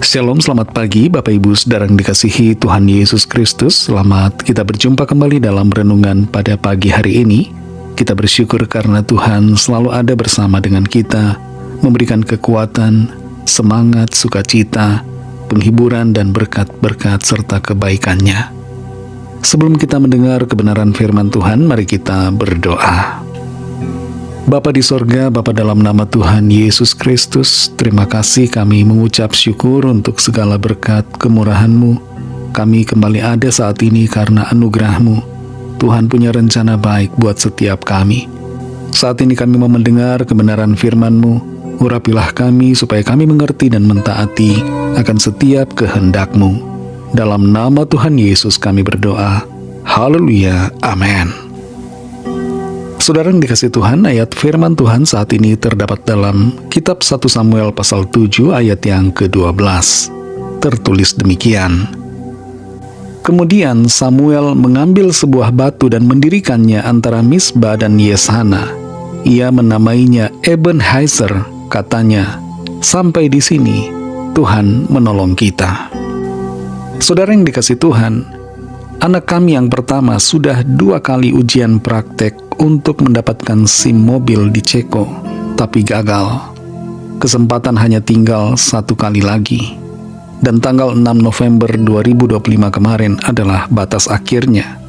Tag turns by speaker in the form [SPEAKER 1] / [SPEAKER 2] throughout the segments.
[SPEAKER 1] Shalom, selamat pagi Bapak Ibu Saudara yang dikasihi Tuhan Yesus Kristus. Selamat kita berjumpa kembali dalam renungan pada pagi hari ini. Kita bersyukur karena Tuhan selalu ada bersama dengan kita, memberikan kekuatan, semangat, sukacita, penghiburan dan berkat-berkat serta kebaikannya. Sebelum kita mendengar kebenaran firman Tuhan, mari kita berdoa. Bapa di sorga, Bapa dalam nama Tuhan Yesus Kristus, terima kasih kami mengucap syukur untuk segala berkat kemurahan-Mu. Kami kembali ada saat ini karena anugerah-Mu. Tuhan punya rencana baik buat setiap kami. Saat ini kami mau mendengar kebenaran firman-Mu. Urapilah kami supaya kami mengerti dan mentaati akan setiap kehendak-Mu. Dalam nama Tuhan Yesus kami berdoa. Haleluya, amin. Saudara yang dikasihi Tuhan, ayat firman Tuhan saat ini terdapat dalam kitab 1 Samuel pasal 7 ayat yang ke-12. Tertulis demikian. Kemudian Samuel mengambil sebuah batu dan mendirikannya antara Misbah dan Yeshana. Ia menamainya Ebenhazer, katanya, "Sampai di sini Tuhan menolong kita." Saudara yang dikasihi Tuhan, anak kami yang pertama sudah 2 kali ujian praktek untuk mendapatkan SIM mobil di Ceko, tapi gagal. Kesempatan hanya tinggal 1 kali lagi. Dan tanggal 6 November 2025 kemarin adalah batas akhirnya.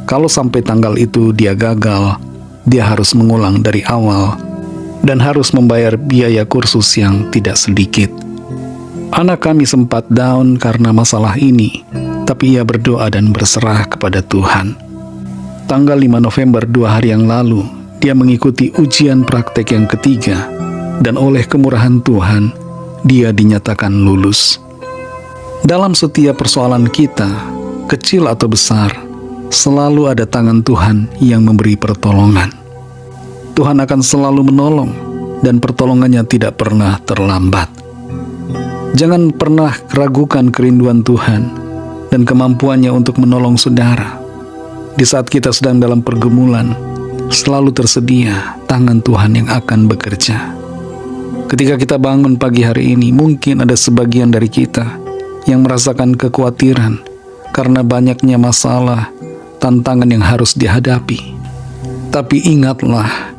[SPEAKER 1] Kalau sampai tanggal itu dia gagal, dia harus mengulang dari awal dan harus membayar biaya kursus yang tidak sedikit. Anak kami sempat down karena masalah ini, tapi ia berdoa dan berserah kepada Tuhan. Tanggal 5 November 2 hari yang lalu, dia mengikuti ujian praktek yang ketiga, dan oleh kemurahan Tuhan, dia dinyatakan lulus. Dalam setiap persoalan kita, kecil atau besar, selalu ada tangan Tuhan yang memberi pertolongan. Tuhan akan selalu menolong, dan pertolongannya tidak pernah terlambat. Jangan pernah ragukan kerinduan Tuhan dan kemampuannya untuk menolong saudara. Di saat kita sedang dalam pergumulan, selalu tersedia tangan Tuhan yang akan bekerja. Ketika kita bangun pagi hari ini, mungkin ada sebagian dari kita yang merasakan kekhawatiran karena banyaknya masalah, tantangan yang harus dihadapi. Tapi ingatlah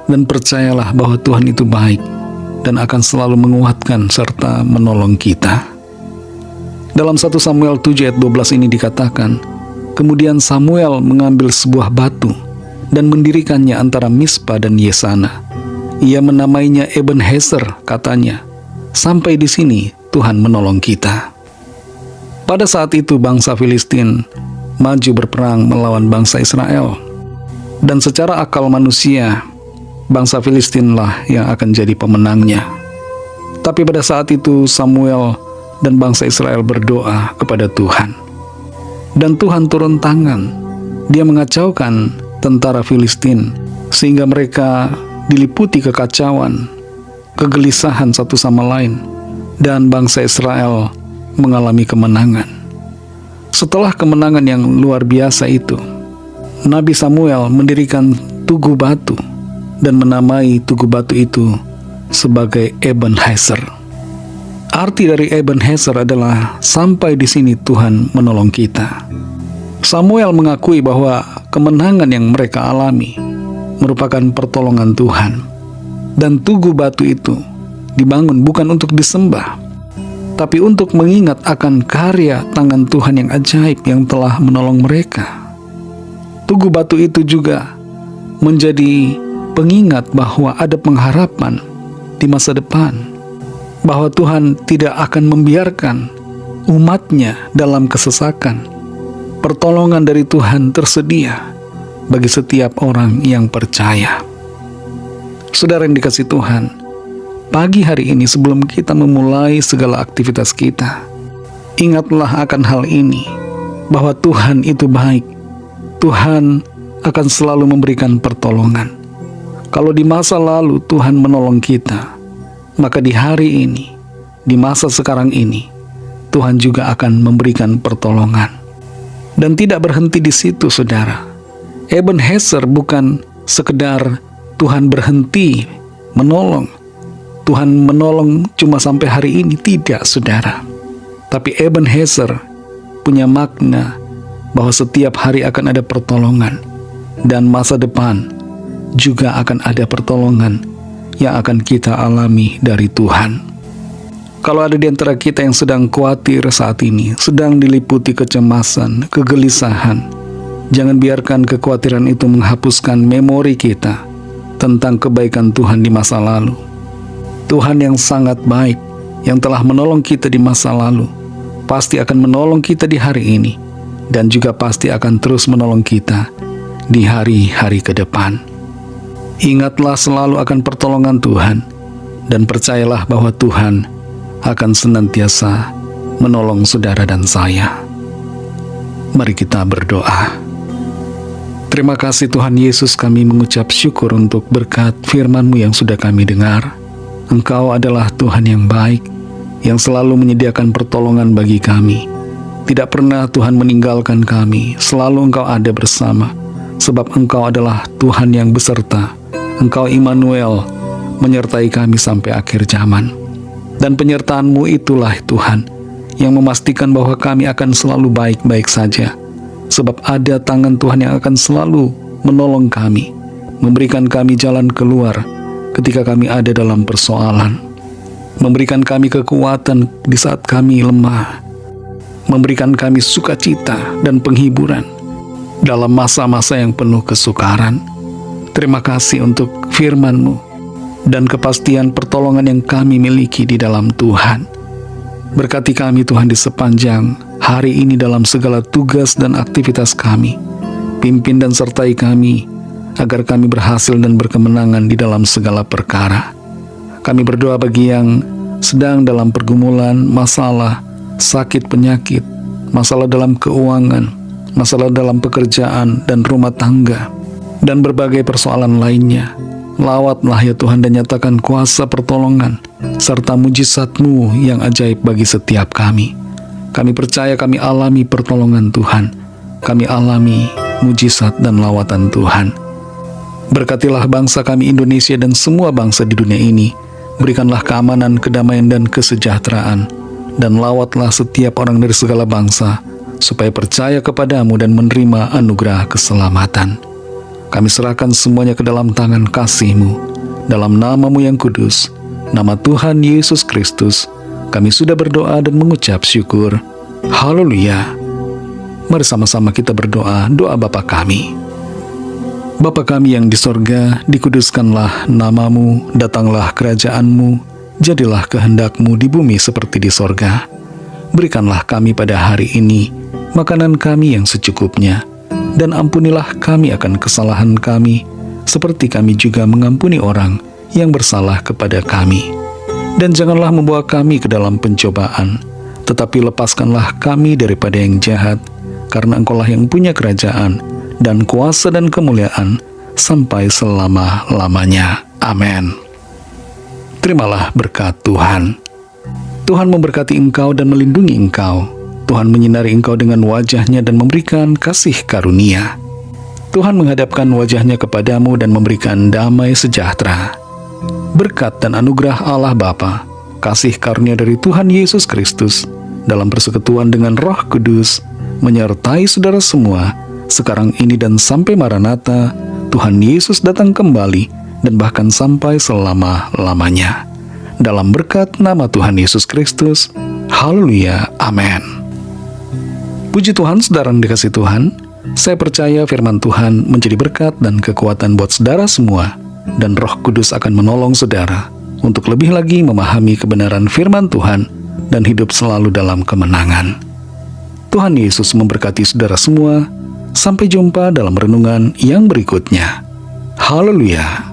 [SPEAKER 1] dan percayalah bahwa Tuhan itu baik dan akan selalu menguatkan serta menolong kita. Dalam 1 Samuel 7 ayat 12 ini dikatakan, kemudian Samuel mengambil sebuah batu dan mendirikannya antara Misbah dan Yeshana. Ia menamainya Ebenhazer, katanya, "Sampai di sini Tuhan menolong kita." Pada saat itu bangsa Filistin maju berperang melawan bangsa Israel. Dan secara akal manusia, bangsa Filistinlah yang akan jadi pemenangnya. Tapi pada saat itu Samuel dan bangsa Israel berdoa kepada Tuhan. Dan Tuhan turun tangan. Dia mengacaukan tentara Filistin sehingga mereka diliputi kekacauan, kegelisahan satu sama lain, dan bangsa Israel mengalami kemenangan. Setelah kemenangan yang luar biasa itu, Nabi Samuel mendirikan tugu batu dan menamai tugu batu itu sebagai Ebenhazer. Arti dari Ebenhazer adalah sampai di sini Tuhan menolong kita. Samuel mengakui bahwa kemenangan yang mereka alami merupakan pertolongan Tuhan. Dan tugu batu itu dibangun bukan untuk disembah, tapi untuk mengingat akan karya tangan Tuhan yang ajaib yang telah menolong mereka. Tugu batu itu juga menjadi pengingat bahwa ada pengharapan di masa depan, bahwa Tuhan tidak akan membiarkan umatnya dalam kesesakan. Pertolongan dari Tuhan tersedia bagi setiap orang yang percaya. Saudara yang dikasihi Tuhan, pagi hari ini sebelum kita memulai segala aktivitas kita, ingatlah akan hal ini, bahwa Tuhan itu baik. Tuhan akan selalu memberikan pertolongan. Kalau di masa lalu Tuhan menolong kita, maka di hari ini, di masa sekarang ini, Tuhan juga akan memberikan pertolongan. Dan tidak berhenti di situ, saudara. Ebenhazer bukan sekedar Tuhan berhenti menolong, Tuhan menolong cuma sampai hari ini, tidak saudara. Tapi Ebenezer punya makna bahwa setiap hari akan ada pertolongan, dan masa depan juga akan ada pertolongan yang akan kita alami dari Tuhan. Kalau ada di antara kita yang sedang khawatir saat ini, sedang diliputi kecemasan, kegelisahan, jangan biarkan kekhawatiran itu menghapuskan memori kita tentang kebaikan Tuhan di masa lalu. Tuhan yang sangat baik, yang telah menolong kita di masa lalu, pasti akan menolong kita di hari ini, dan juga pasti akan terus menolong kita di hari-hari ke depan. Ingatlah selalu akan pertolongan Tuhan, dan percayalah bahwa Tuhan akan senantiasa menolong saudara dan saya. Mari kita berdoa. Terima kasih Tuhan Yesus, kami mengucap syukur untuk berkat firman-Mu yang sudah kami dengar. Engkau adalah Tuhan yang baik, yang selalu menyediakan pertolongan bagi kami. Tidak pernah Tuhan meninggalkan kami, selalu Engkau ada bersama, sebab Engkau adalah Tuhan yang beserta. Engkau Immanuel, menyertai kami sampai akhir zaman. Dan penyertaan-Mu itulah Tuhan yang memastikan bahwa kami akan selalu baik-baik saja, sebab ada tangan Tuhan yang akan selalu menolong kami, memberikan kami jalan keluar ketika kami ada dalam persoalan, memberikan kami kekuatan di saat kami lemah, memberikan kami sukacita dan penghiburan dalam masa-masa yang penuh kesukaran. Terima kasih untuk firman-Mu dan kepastian pertolongan yang kami miliki di dalam Tuhan. Berkati kami Tuhan di sepanjang hari ini dalam segala tugas dan aktivitas kami. Pimpin dan sertai kami, agar kami berhasil dan berkemenangan di dalam segala perkara. Kami berdoa bagi yang sedang dalam pergumulan, masalah, sakit, penyakit, masalah dalam keuangan, masalah dalam pekerjaan dan rumah tangga, dan berbagai persoalan lainnya. Lawatlah ya Tuhan dan nyatakan kuasa pertolongan serta mujizat-Mu yang ajaib bagi setiap kami. Kami percaya kami alami pertolongan Tuhan. Kami alami mujizat dan lawatan Tuhan. Berkatilah bangsa kami Indonesia dan semua bangsa di dunia ini. Berikanlah keamanan, kedamaian dan kesejahteraan. Dan lawatlah setiap orang dari segala bangsa supaya percaya kepadamu dan menerima anugerah keselamatan. Kami serahkan semuanya ke dalam tangan kasih-Mu, dalam nama-Mu yang kudus, nama Tuhan Yesus Kristus, kami sudah berdoa dan mengucap syukur. Haleluya. Mari sama-sama kita berdoa, doa Bapa kami. Bapa kami yang di sorga, dikuduskanlah nama-Mu, datanglah kerajaan-Mu, jadilah kehendak-Mu di bumi seperti di sorga. Berikanlah kami pada hari ini makanan kami yang secukupnya, dan ampunilah kami akan kesalahan kami, seperti kami juga mengampuni orang yang bersalah kepada kami. Dan janganlah membawa kami ke dalam pencobaan, tetapi lepaskanlah kami daripada yang jahat, karena Engkaulah yang punya kerajaan, dan kuasa dan kemuliaan, sampai selama-lamanya. Amin. Terimalah berkat Tuhan. Tuhan memberkati engkau dan melindungi engkau. Tuhan menyinari engkau dengan wajah-Nya dan memberikan kasih karunia. Tuhan menghadapkan wajah-Nya kepadamu dan memberikan damai sejahtera. Berkat dan anugerah Allah Bapa, kasih karunia dari Tuhan Yesus Kristus, dalam persekutuan dengan Roh Kudus, menyertai saudara semua, sekarang ini dan sampai Maranatha, Tuhan Yesus datang kembali, dan bahkan sampai selama-lamanya. Dalam berkat nama Tuhan Yesus Kristus, haleluya, amin. Puji Tuhan, saudara yang dikasihi Tuhan, saya percaya firman Tuhan menjadi berkat dan kekuatan buat saudara semua, dan Roh Kudus akan menolong saudara untuk lebih lagi memahami kebenaran firman Tuhan dan hidup selalu dalam kemenangan. Tuhan Yesus memberkati saudara semua. Sampai jumpa dalam renungan yang berikutnya. Haleluya.